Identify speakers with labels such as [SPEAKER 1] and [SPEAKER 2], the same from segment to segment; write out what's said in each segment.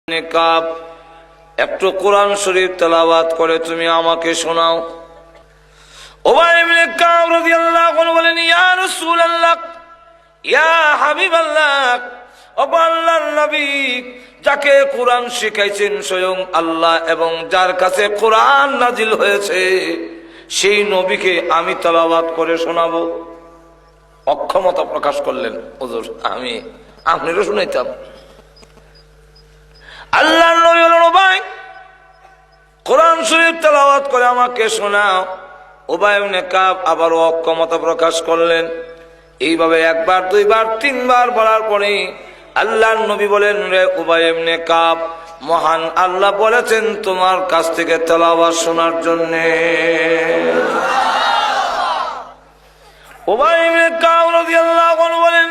[SPEAKER 1] কাব একটু কোরআন শরীফ তেলাওয়াত করে তুমি আমাকে শোনাও। উবাই ইবনে কাব রাদিয়াল্লাহু আনহু বলেন, ইয়া রাসূলুল্লাহ, ইয়া হাবিবাল্লাহ, ও আল্লাহর নবী, যাকে কোরআন শিখাইছেন স্বয়ং আল্লাহ এবং যার কাছে কোরআন নাজিল হয়েছে সেই নবীকে আমি তেলাওয়াত করে শোনাবো। অক্ষমতা প্রকাশ করলেন, হুজুর আমি আপনারও শুনাইতাম। আল্লাহর নবী বলেন, উবাই কোরআন শরীফ তেলাওয়াত করে আমাকে শোনাও। উবাই ইবনে কাব আবারও অক্ষমতা প্রকাশ করলেন। এইভাবে একবার দুইবার তিনবার বলার পরে আল্লাহর নবী বলেন, রে উবাই ইবনে কাব, মহান আল্লাহ বলেছেন তোমার কাছ থেকে তেলাওয়াত শোনার জন্য। উবাই ইবনে কাব রাদিয়াল্লাহু আনহু বলেন,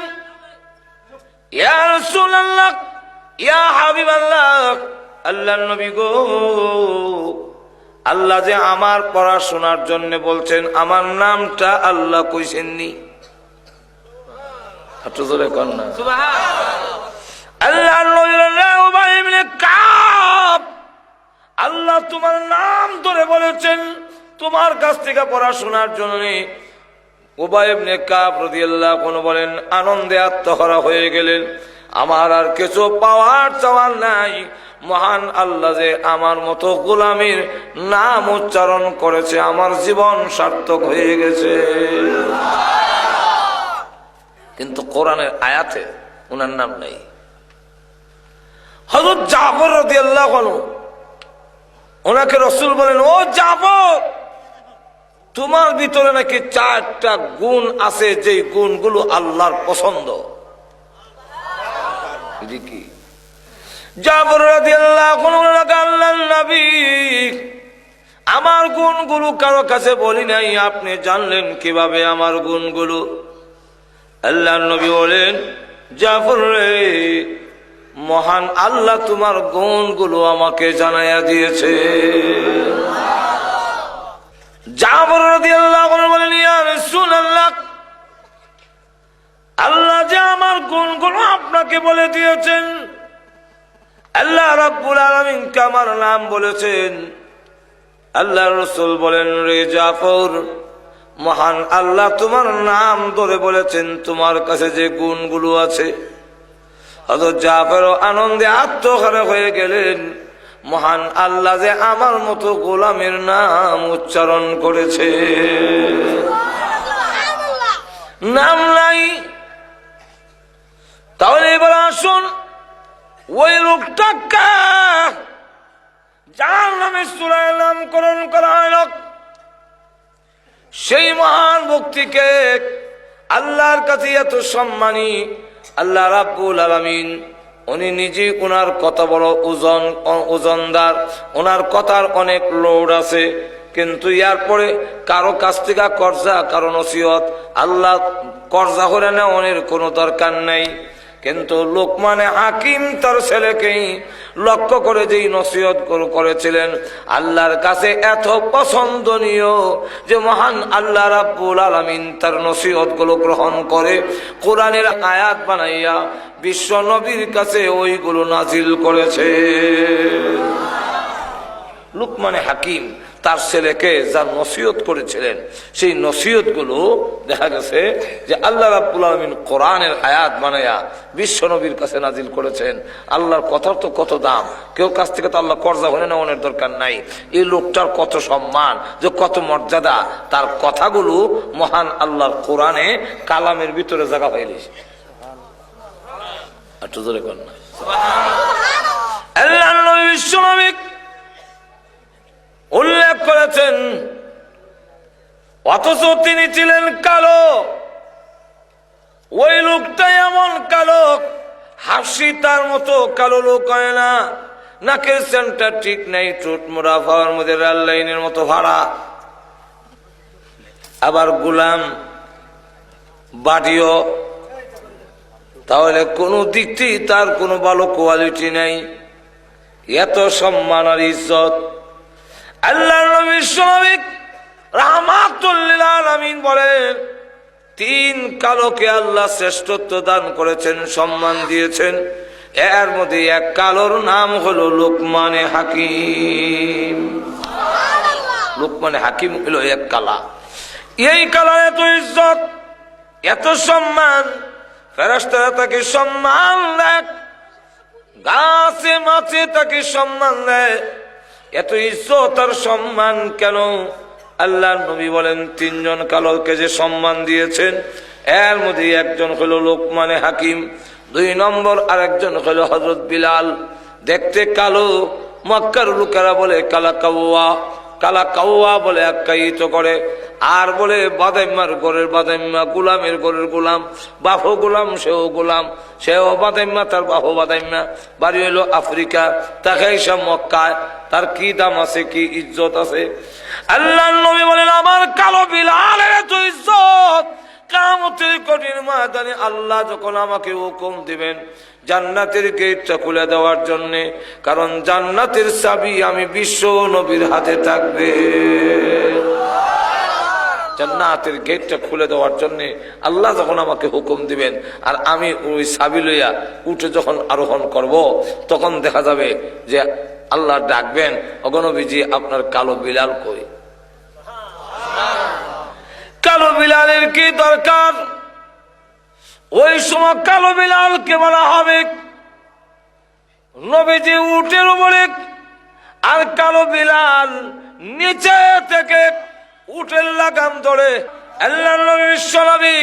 [SPEAKER 1] ইয়া রাসূলুল্লাহ, ইয়া হাবিবাল্লাহ, আল্লাহর নবী গো, আল্লাহ যে আমার পড়াশোনার জন্য বলছেন, আমার নামটা আল্লাহ কইছেননি। একটু জোরে কর না সুবহানাল্লাহ। আল্লাহর নবী বলেন, উবাই ইবনে কাব, আল্লাহ তোমার নাম ধরে বলেছেন তোমার কাছ থেকে পড়াশোনার জন্য। উবাই ইবনে কাব রাদিয়াল্লাহু আনহু বলেন, আনন্দে আত্মহারা হয়ে গেলেন। আমার আর কিছু পাওয়ার চাওয়ার নাই, মহান আল্লাহ যে আমার মতো গোলামের নাম উচ্চারণ করেছে, আমার জীবন সার্থক হয়ে গেছে। কিন্তু কোরআনের আয়াতে ওনার নাম নাই। হযরত জাফর রাদিয়াল্লাহু আনহু, ওনাকে রাসূল বলেন, ও জাফর, তোমার ভিতরে নাকি 4টা গুণ আছে, যে গুণগুলো আল্লাহর পছন্দ। কি? জাফর রাদিয়াল্লাহু আনহু, আল্লাহর নবী, আমার গুণগুলো কারো কাছে বলি নাই, আপনি জানলেন কিভাবে আমার গুণগুলো? আল্লাহর নবী বলেন, জাফর রে, মহান আল্লাহ তোমার গুণগুলো আমাকে জানাইয়া দিয়েছে। জাফর রাদিয়াল্লাহু আনহু বলেন, ইয়া রাসূলুল্লাহ, আল্লাহ যে আমার গুণগুলো আপনাকে বলে দিয়েছেন, আল্লাহ রাব্বুল আলামিন আমার নাম বলেছেন। আল্লাহর রাসূল বলেন, রে জাফর, মহান আল্লাহ তোমার নাম ধরে বলেছেন তোমার কাছে যে গুণগুলো আছে। হযরত জাফর আনন্দে আত্মহারা হয়ে গেলেন, মহান আল্লাহ যে আমার মতো গোলামের নাম উচ্চারণ করেছে। নাম নাই, তাহলে এবার আসুন ওই লোকটাকে যার নামে সূরায় নামকরণ করা হল, সেই মহান ব্যক্তিকে আল্লাহর কাছে এত সম্মানী আল্লাহ রাব্বুল আলামিন, উনি নিজে, ওনার কথা বড় ওজনদার, ওনার কথার অনেক লোড আছে, কিন্তু এরপরে কারো কাছ থেকে কর্জা, কারো নসিহত আল্লাহ কর্জা করে নেওয়ার কোনো দরকার নাই। কিন্তু লোকমানে হাকিম তার ছেলেকেই লক্ষ্য করে যেই নসিহত করেছিলেন, আল্লাহর কাছে এত পছন্দনীয় যে মহান আল্লাহ রাব্বুল আলামিন তার নসিহত গুলো গ্রহণ করে কোরআনের আয়াত বানাইয়া বিশ্ব নবীর কাছে ওইগুলো নাজিল করেছে। লোকমানে হাকিম তার ছেলেকে যার নসিহত করেছিলেন, সেই নসিহত গুলো দেখা গেছে যে আল্লাহ রাব্বুল আলামিন কোরআনের আয়াত বানায়া বিশ্ব নবীর কাছে নাজিল করেছেন। আল্লাহর কথার তো কত দাম, কেউ কাছ থেকে তো আল্লাহ কর্জা হয়ে নেওয়ার দরকার নাই। এই লোকটার কত সম্মান, যে কত মর্যাদা, তার কথাগুলো মহান আল্লাহর কোরআনে কালামের ভিতরে জায়গা পাইলিস। একটু জোরে কর না সুবহানাল্লাহ। আল্লাহর নবী বিশ্ব নবী উল্লেখ করেছেন, অথচ তিনি ছিলেন কালো। ওই লোকটা এমন কালো, হাসি তার মতো কালো লোক হয় না, নাকের সেন্টার ঠিক নাই, ঠোঁট মোড়া, ফাওয়ার মধ্যে রেল লাইনের মতো ভাড়া, আবার গোলাম বাড়িও, তাহলে কোন দিক থেকে তার কোনো ভালো কোয়ালিটি নাই। এত সম্মান আর ইজ্জত। আল্লাহর নবী বিশ্বনবী রাহমাতুল লিল আলামিন বলেন, 3 কালোকে আল্লাহ শ্রেষ্ঠত্ব দান করেছেন, সম্মান দিয়েছেন। এর মধ্যে এক কালোর নাম হলো লোকমানে হাকিম। লোকমানে হাকিম হলো এক কালা। এই কালার এত ইজ্জত, এত সম্মান, ফেরেশতারা তাকে সম্মান দেয়, গাছে মাছে তাকে সম্মান দেয়। এত ইজ্জত আর সম্মান কেন? আল্লাহর নবী বলেন, তিনজন কালোকে যে সম্মান দিয়েছেন এর মধ্যে একজন হলো লোকমানে হাকিম, 2 নম্বর আরেকজন হলো হযরত বিলাল। দেখতে কালো, মক্কার লোকেরা বলে কালা কাওয়া, কালা কাওয়া বলে আখ্যায়িত করে। আর বলে বাদাইম্মার ঘরের বাদাইম্মা, গোলামের ঘরের গোলাম, বাফ গোলাম সেও গোলাম, সেও বাদাইম্মা, তার বাফ বাদাইম্মা। বাড়ি হইল আফ্রিকা, তাকে সব মক্কায়, তার কি দাম আছে, কি ইজ্জত আছে। আল্লাহর নবী বলেন, আমার কালো বিলালের এত ইজ্জত, কিয়ামতের কঠিন ময়দানে আল্লাহ যখন আমাকে হুকুম দিবেন জান্নাতের গেটটা খুলে দেওয়ার জন্য, কারণ জান্নাতের চাবি আমি বিশ্ব নবীর হাতে থাকবে। জান্নাতের গেটটা খুলে দেওয়ার জন্য আল্লাহ যখন আমাকে হুকুম দিবেন, আর আমি ওই চাবি লইয়া উঠে যখন আরোহণ করব, তখন দেখা যাবে যে আল্লাহ ডাকবেন, ওগো নবীজি আপনার কালো বিলাল কই? কালো বিলালের কি দরকার? ওই সময় কালো বিলালকে বলা হবে নবীজি উটের উপরে, আর কালো বিলাল নিচে থেকে উটের লাগাম ধরে আল্লাহর নবী বিশ্বনবী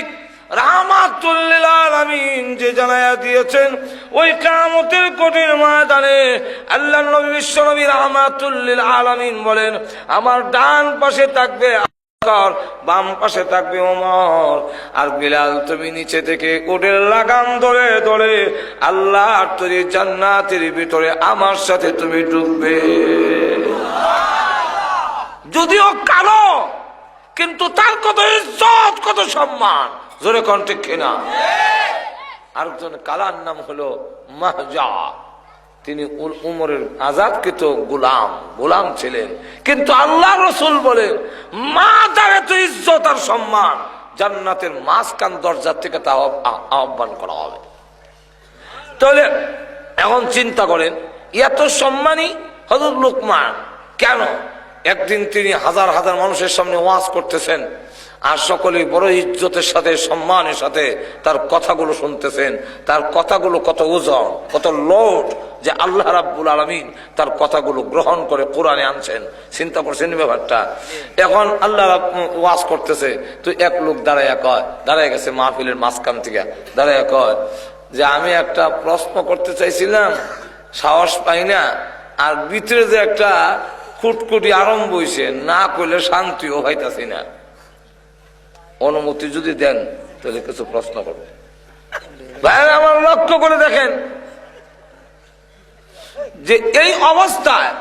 [SPEAKER 1] রাহমাতুল লিল আলামিন যে জানায়া দিয়েছেন, ওই কিয়ামতের কঠিন ময়দানে আল্লাহর নবী বিশ্বনবী রাহমাতুল লিল আলামিন বলেন, আমার ডান পাশে থাকবে বাম পাশে থাকবে ওমর, আর বিলাল তুমি নিচে থেকে উটের লাগাম ধরে ধরে আল্লাহর তৈরি জান্নাতের ভিতরে আমার সাথে তুমি ঢুকবে। যদিও কালো, কিন্তু তার কত ইজ্জত, কত সম্মান, জোরে কোন ঠিক কিনা? আরেকজন কালার নাম হলো মাহজা। তিনি উমরের আজাদকৃত গোলাম ছিলেন, কিন্তু আল্লাহ রসুল বলেন মা তার এত ইজ্জত আর সম্মান, জান্নাতের মাঝখান দরজার থেকে তা আহ্বান করা হবে। তাহলে এখন চিন্তা করেন, এত সম্মানী হযরত লোকমান কেন? একদিন তিনি হাজার হাজার মানুষের সামনে ওয়াজ করতেছেন, আর সকলে বড় ইজ্জতের সাথে সম্মানের সাথে তার কথাগুলো শুনতেছেন। তার কথাগুলো কত ওজন, কত লোড, যে আল্লাহ রাব্বুল আলামিন তার কথাগুলো গ্রহণ করে কোরআনে আনছেন। চিন্তা করছেন ব্যাপারটা? এখন আল্লাহ ওয়াজ করতেছে, তো এক লোক দাঁড়ায় গেছে মাহফিলের মাঝখান থেকে, দাঁড়ায় কয় যে আমি একটা প্রশ্ন করতে চাইছিলাম, সাহস পাই না, আর ভিতরে যে একটা খুটকুটি আরম্ভ হয়েছে, না করলে শান্তিও হইতাছি না, অনুমতি যদি দেন তাহলে কিছু প্রশ্ন করবে। ভাইরা আমার লক্ষ্য করে দেখেন যে এই অবস্থায়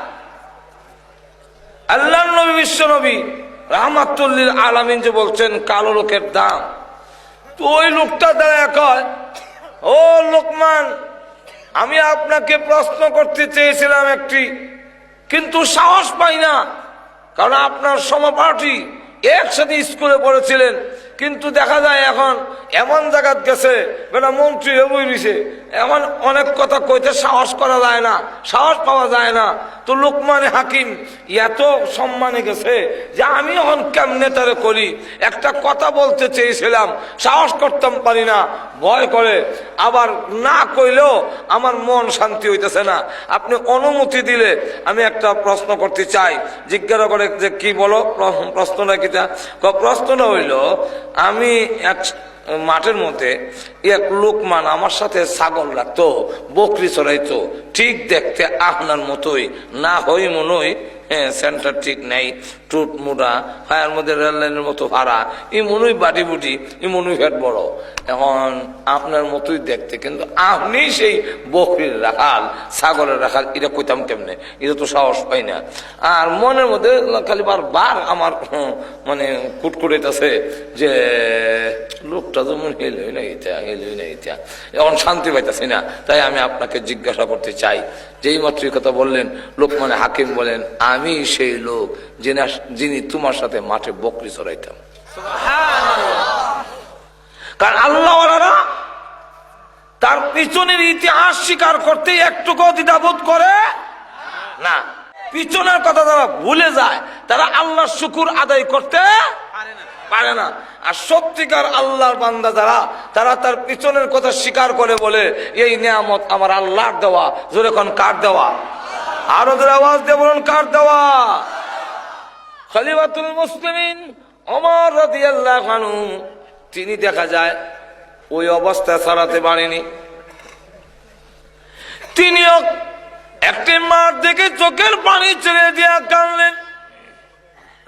[SPEAKER 1] আল্লাহর নবী বিশ্বনবী রাহমাতুল লিল আলামিন যে বলছেন কালো লোকের দাম, তো ওই লোকটা দাঁড়ায় কয়, ও লোকমান, আমি আপনাকে প্রশ্ন করতে চেয়েছিলাম একটি, কিন্তু সাহস পাই না, কারণ আপনার সমপাঠী একসাথে স্কুলে পড়েছিলেন, কিন্তু দেখা যায় এখন এমন জায়গা গেছে বেটা মন্ত্রী হয়ে রয়েছে, এমন অনেক কথা কইতে সাহস করা যায় না, সাহস পাওয়া যায় না। তো লোকমানে হাকিম এত সম্মানে গেছে যে আমি এখন কেমনে তারে করি, একটা কথা বলতে চেয়েছিলাম, সাহস করতাম পারি না, ভয় করে, আবার না কইলেও আমার মন শান্তি হইতেছে না। আপনি অনুমতি দিলে আমি একটা প্রশ্ন করতে চাই। জিজ্ঞাসা করে যে কি বলো, প্রশ্নটা কিটা? প্রশ্নটা হইল, আমি এক মাঠের মধ্যে এক লোকমান আমার সাথে ছাগল রাখতো, বকরি চড়াইতো, ঠিক দেখতে আপনার মতোই, না হই মনই, হ্যাঁ সেন্টার ঠিক নাই, টুট মুড়া, ফায়ার মধ্যে রেল লাইনের মতো ভাড়া, এই মনুই বাটি বুটি, এই মনুই ফেট বড়, এখন আপনার মতোই দেখতে, কিন্তু আপনি সেই বকরির রাখাল, ছাগলের রাখাল, এটা কইতাম কেমনে? এটা তো সাহস পাই না। আর মনের মধ্যে খালি বার আমার মানে কুটকুটাইতেছে যে লোকটা যেমন হেলই না ইত্যা, এখন শান্তি পাইতেছি না। তাই আমি আপনাকে জিজ্ঞাসা করতে চাই, যেই মাত্র কথা বললেন, লোকমানে হাকিম বলেন, আমি সেই লোক যিনি তোমার সাথে মাঠে বকরি চড়াইতাম। কারণ আল্লাহওয়ালারা তার পিছনের ইতিহাস স্বীকার করতে একটুকু দ্বিধাবোধ করে না। পিছনের কথা তারা ভুলে যায়, তারা আল্লাহর শুকুর আদায় করতে পারে না। আর সত্যিকার আল্লাহর বান্দা যারা, তারা তার পিছনের কথা স্বীকার করে বলে এই নিয়ামত আমার আল্লাহর দেওয়া। জোরে কোন কার দেওয়া? আরো জোরে আওয়াজ দিয়ে বলুন কার দেওয়া? খলিফাতুল মুসলিমিন ওমর রাদিয়াল্লাহু আনহু, তিনি দেখা যায় ওই অবস্থা ছাড়াতে পারেনি। তিনিও একটি মাঠ দেখে চোখের পানি ছেড়ে দিয়ে কাঁদলেন।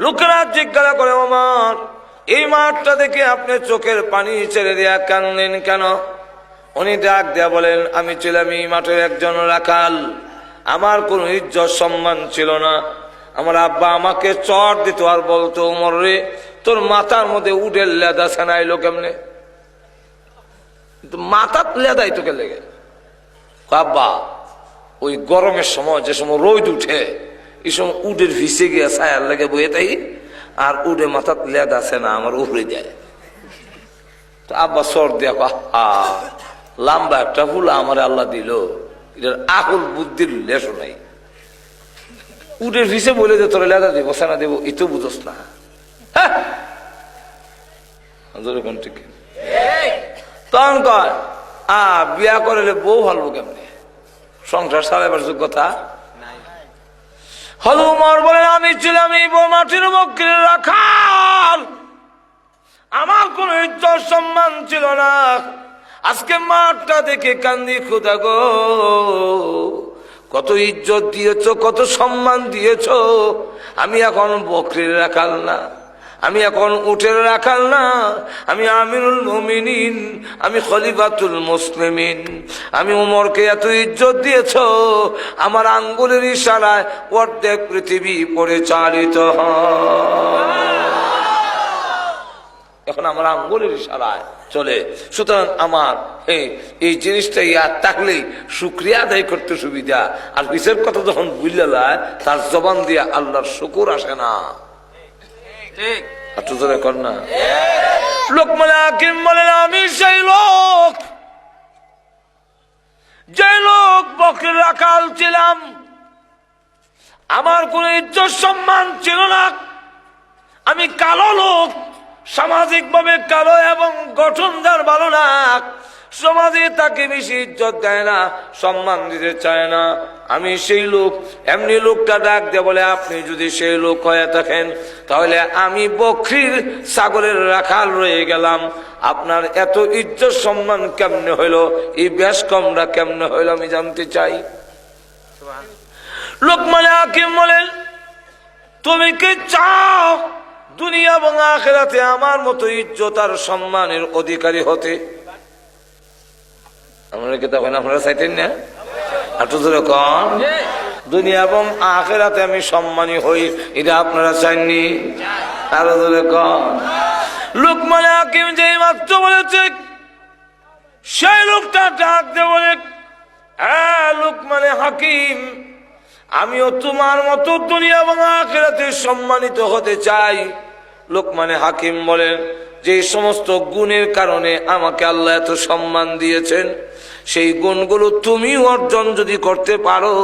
[SPEAKER 1] লোকেরা জিজ্ঞাসা করে, ওমর, এই মাঠটা দেখে আপনি চোখের পানি ছেড়ে দিয়ে কাঁদলেন কেন? উনি ডাক দেয়া বলেন, আমি ছিলাম এই মাঠের একজন রাখাল, আমার কোনো ইজ্জত সম্মান ছিল না। আমার আব্বা আমাকে চট দিত আর বলতো, ওমর রে, তোর মাথার মধ্যে উডের লেদা সেনাইলো কেমনে? মাথার লেদাই তোকে লেগে। আব্বা, ওই গরমের সময় যে সময় রোদ উঠে, এই সময় উডের ভিসে গিয়ে ছায়ার লেগে বয়ে তাই, আর উডে মাথার লেদা সেনা আমার উপরে যায়। তো আব্বা চট দিয়া লম্বা একটা ফুলা আমার আল্লাহ দিল, এটার আকুল বুদ্ধির লেশো নাই। উডের ভিসে বলে যে তোর লেদা দেবো সেনা দেবো, এ তো বুঝোস না। ঠিক তখন কয়, বিয়া করলে বউ ভালো কেমনে? সংসার চালাবার যোগ্যতা হল। উমর বলেন, আমি ছিলাম এই মাটির বকরির রাখাল, আমার কোন ইজ্জত সম্মান ছিল না। আজকে মাঠটা দেখে কান্দি, খোদা গো, কত ইজ্জত দিয়েছ, কত সম্মান দিয়েছ। আমি এখন বকরির রাখাল না, আমি এখন উটের রাখাল না, আমি আমিরুল মুমিনিন, আমি খলিফাতুল মুসলিমিন। আমি উমরকে এত ইজ্জত দিয়েছ, আমার আঙ্গুলের ইশারায় অর্ধেক পৃথিবী পরিচালিত হয়। এখন আমার আঙ্গুলের ইশারায় চলে। সুতরাং আমার এই জিনিসটা ইয়াদ থাকলেই শুকরিয়া আদায় করতে সুবিধা। আর পিছের কথা যখন বুঝলে যায়, তার জবান দিয়ে আল্লাহর শুকুর আসে না। লোকমান হাকিম বলেন, আমি সেই লোক, যে লোক বকরির রাখাল ছিলাম, আমার কোন ইজ্জত সম্মান ছিল না। আমি কালো লোক, সামাজিক ভাবে কালো এবং গঠনদার ভালো না। সমাজে তাকে বেশি ইজ্জত দেয় না, সম্মান দিতে চায় না। আমি সেই লোক। এমনি লোকটা ডাক দিয়ে বলে, আপনি যদি সেই লোক হয়ে থাকেন, তাহলে আমি বকরির ছাগলের রাখাল রয়ে গেলাম। আপনার এত ইজ্জত সম্মান কেমনে হইলো, এই বেশ কমটা কেমনে হইলো, আমি জানতে চাই। লোকমান হাকিম বলেন, তুমি কি চাও দুনিয়া এবং আখিরাতে আমার মতো ইজ্জত আর সম্মানের অধিকারী হতে? আমরা কি তখন আপনারা চাইতেন না? দুনিয়া এবং আখিরাতে আমি সম্মানী হই, এটা আপনারা চাননি? আরো ধরে কন। লোকমান হাকিম যেই মাত্র বলেছে, সেই লোকটা ডাক দিয়ে বলে, হ্যাঁ লোকমান হাকিম, আমিও তোমার মতো দুনিয়া এবং আখিরাতে সম্মানিত হতে চাই। লোকমান হাকিম বলেন, যে সমস্ত গুণের কারণে আমাকে আল্লাহ এত সম্মান দিয়েছেন, সেই গুণগুলো তুমি অর্জন যদি করতে পারো,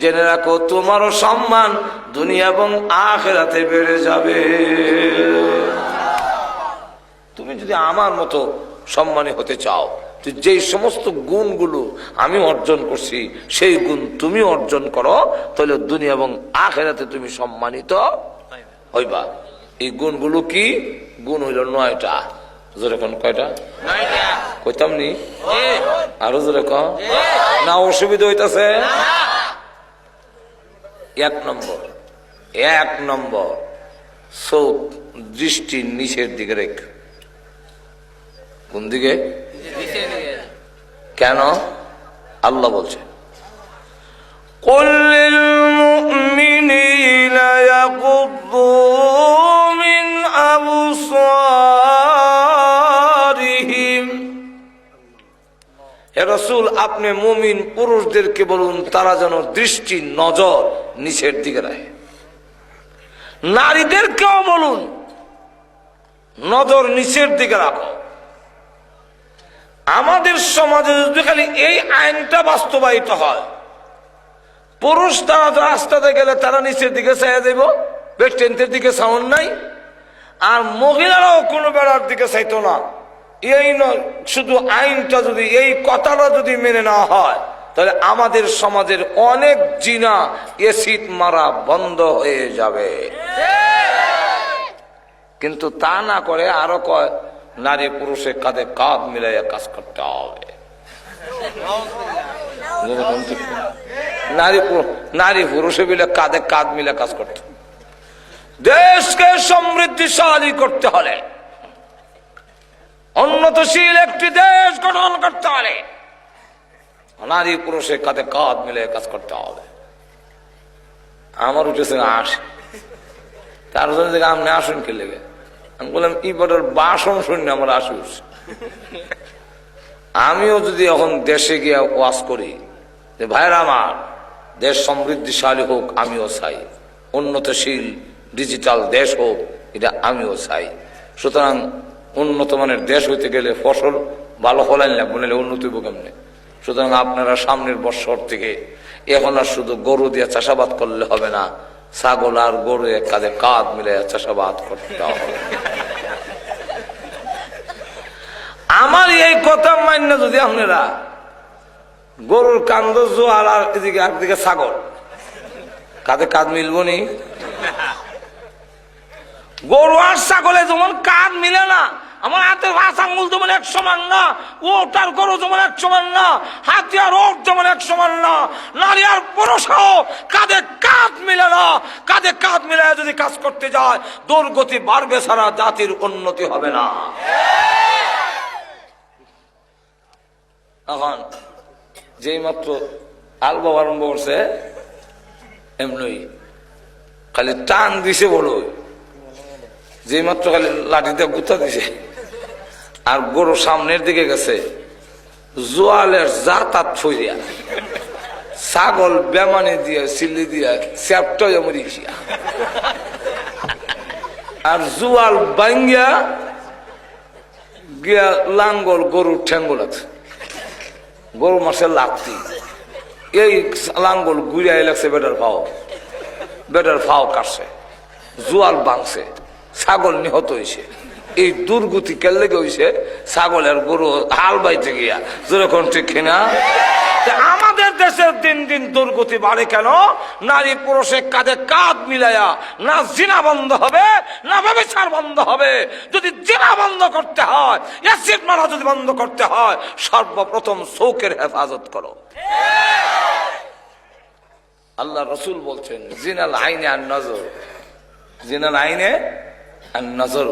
[SPEAKER 1] জেনে রাখো তোমারও সম্মান দুনিয়া এবং আখিরাতে বেড়ে যাবে। তুমি যদি আমার মতো সম্মানী হতে চাও, যে সমস্ত গুণগুলো আমি অর্জন করছি, সেই গুণ তুমি অর্জন করো, তাহলে দুনিয়া এবং আখিরাতে তুমি সম্মানিত হইবা। এই গুণগুলো কি? গুণ হইল 9টা। যেরকম কয়টা? কইতাম নি? আরো যেরকম না, অসুবিধা হইতাছে। 1 নম্বর চোখ দৃষ্টি নিচের দিকে রেখ। কোন দিকে? কেন? আল্লাহ বলছে, কুল্লিল মুমিনিনা ইয়াগুদ্দু মিন আবসারিহিম। হে রাসূল, আপনি মুমিন পুরুষদেরকে বলুন তারা যেন দৃষ্টি নজর নিচের দিকে রাখে। নারীদেরকেও বলুন নজর নিচের দিকে রাখো। আমাদের সমাজে যদি খালি এই আইনটা বাস্তবায়িত হয়, পুরুষ তারা রাস্তাতে গেলে তারা নিচের দিকে চাইয়া দেব, বেস্টেন্টের দিকে সাউন্ড নাই, আর মহিলারাও কোনো বেড়ার দিকে চাইতো না। এই নয়, শুধু আইনটা যদি, এই কথাটা যদি মেনে নেওয়া হয়, তাহলে আমাদের সমাজের অনেক জিনা এসিড মারা বন্ধ হয়ে যাবে। কিন্তু তা না করে আরো কয় নারী পুরুষের কাঁধে কাঁধ মিলাইয়া কাজ করতে হবে। নারী পুরুষে মিলে কাঁধে কাঁধ মিলে কাজ করতে। দেশকে সমৃদ্ধিশালী করতে হলে, উন্নতশীল একটি দেশ গঠন করতে হলে নারী পুরুষের কাঁধে কাঁধ মিলে কাজ করতে হবে। আমার উঠেছে আসে, তার জন্য আপনি আসুন কে লেগে? আমি বললাম ইবারের বাসন শুনে আমার আসি উঠছে। আমিও যদি এখন দেশে গিয়ে ওয়াজ করি যে ভাইরা আমার, দেশ সমৃদ্ধিশালী হোক আমিও চাই, উন্নতশীল ডিজিটাল দেশ হোক এটা আমিও চাই। সুতরাং উন্নত মানের দেশ হইতে গেলে ফসল ভালো ফলাইন লাগবে, নাহলে উন্নতি হইব কেমনে? সুতরাং আপনারা সামনের বছর থেকে এখন আর শুধু গরু দিয়ে চাষাবাদ করলে হবে না, ছাগল আর গরু এক কাঁধে কাঁধ মিলে চাষাবাদ করতে হবে। আমার এই কথা মান্য যদি আপনারা গরুর কান্দ জোয়ার আর এদিকে একদিকে ছাগল, কাঁধে কাঁধ মিলবো নি? গরু আর ছাগলে যেমন কাঁধ মিলে না, আমার হাতের পাঁচ আঙ্গুল যেমন এক সমান না, ওটার গরু যেমন এক সমান না, হাতি আর ওট যেমন এক সমান না, নারী আর পুরুষও কাঁধে কাঁধ মিলে না। কাঁধে কাঁধ মিলে যদি কাজ করতে যায়, দুর্গতি বাড়বে ছাড়া জাতির উন্নতি হবে না। এখন যেই মাত্র আলবাব আরম্ভ করছে, এমনি খালি টান দিছে বড়, যে মাত্র খালি লাঠিতে গুতা দিছে, আর গরু সামনের দিকে গেছে, জোয়ালের জাতাত ফইয়া ছাগল বেমানি দিয়ে সিল্লি দিয়া চ্যাপটা মরিয়া, আর জোয়াল বাঙ্গিয়া গিয়া লাঙ্গল গরুর ঠ্যাঙ্গল আছে, গরু মাসে লাত্তি, এই লাঙ্গল গুড়িয়া লাগছে বেটার ফাও কাটছে, জোয়াল বাংছে, ছাগল নিহত হয়েছে। এই দুর্গতি কেলে হয়েছে ছাগলের গরু হাল বাইতে গিয়া, যেরকম ঠিক কিনা? আমাদের দেশের দিন দিন দুর্গতি বাড়ে কেন? নারী পুরুষের কাঁধে কাঁধ মিলাইয়া না জিনা বন্ধ হবে, না ব্যভিচার বন্ধ হবে। যদি জিনা বন্ধ করতে হয়, অ্যাসিড মারা যদি বন্ধ করতে হয়, সর্বপ্রথম চোখের হেফাজত করো। আল্লাহ রসুল বলছেন জিনাল আইনে আর নজর, জিনাল আইনে আর নজর,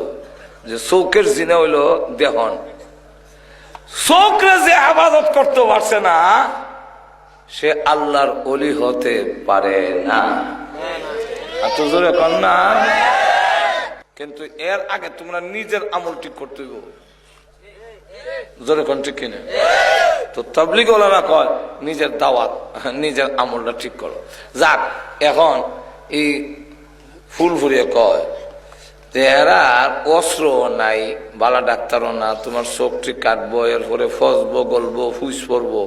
[SPEAKER 1] যে চোখের জিনা হইল দেহন। চোখরে যে হেফাজত করতে পারছে না, সে আল্লাহর ওলি হতে পারে না। এত জোরে কর না। কিন্তু এর আগে তোমরা নিজের আমল ঠিক করতে হইব, জোরে কোন ঠিক কিনা? তো তাবলীগ ওলামা কয় নিজের দাওয়াত, নিজের আমলটা ঠিক করো। যাক, এখন এই ফুল ফুরিয়ে কয় যে এরা অস্ত্র নাই, বালা ডাক্তারও না, তোমার চোখটি কাটবো, এরপরে ফসবো, গলবো, ফুস পড়বো।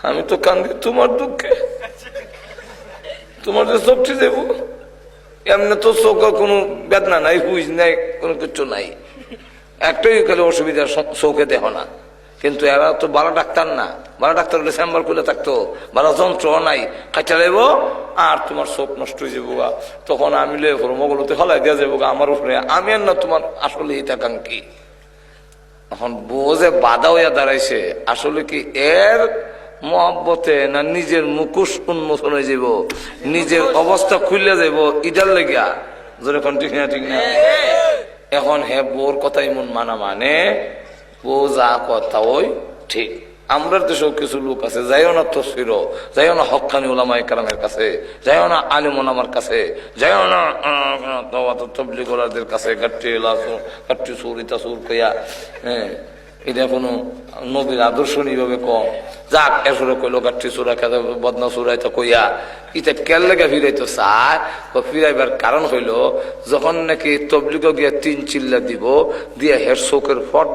[SPEAKER 1] আমি তো কান্দি তোমার দুঃখে, তোমার যে চোখটি দেবো, এমনি তো চোখের কোনো বেদনা নাই, হুইজ নাই, কোনো কিছু নাই, একটাই খালি অসুবিধা, চোখে দেহ না। কিন্তু এরা তো বালা ডাক্তার না, বালা ডাক্তার হলে চেম্বার খুলে থাকতো, বালা যন্ত্র নাই, কাটা যাবো আর তোমার চোখ নষ্ট হয়ে যাবো। তখন আমি মগলতে হলাই দেওয়া যাবো আমার উপরে, আমি আর না তোমার আসলে হিতাকাঙ্ক্ষী। এখন বউ যে বাধা হইয়া দাঁড়াইছে, আসলে কি এর মহব্বতে না নিজের মুখোশ উন্মোচন হয়ে যাব, নিজের অবস্থা খুলে যাব, ইটার লেগা ধরে ঠিক না? ঠিক না? এখন হে বউর কথাই মন মানা মানে, বউ যা কথা ওই ঠিক। আমরা দেশেও কিছু লোক আছে, যাইও না তসফির, যাইও না হক্কানি ওলামায়ে কেরামের কাছে, যাইও না আলিম ওলামার কাছে, যাইও না তাবলীগ ওয়ালাদের কাছে, গাট্টি সুর ইতা সুর কইয়া, হ্যাঁ এটা কোনো নবীর আদর্শ নিভাবে কম। যাক, এসরে কইলো গাঠি চোরা খেতে বদনা চোরাইতো কইয়া, ইটা কেল লেগে ফিরাইতো চায়। ফিরাইবার কারণ হইল, যখন নাকি তবলিগ গিয়া 3 চিল্লা দিব দিয়ে হের চোখের ফট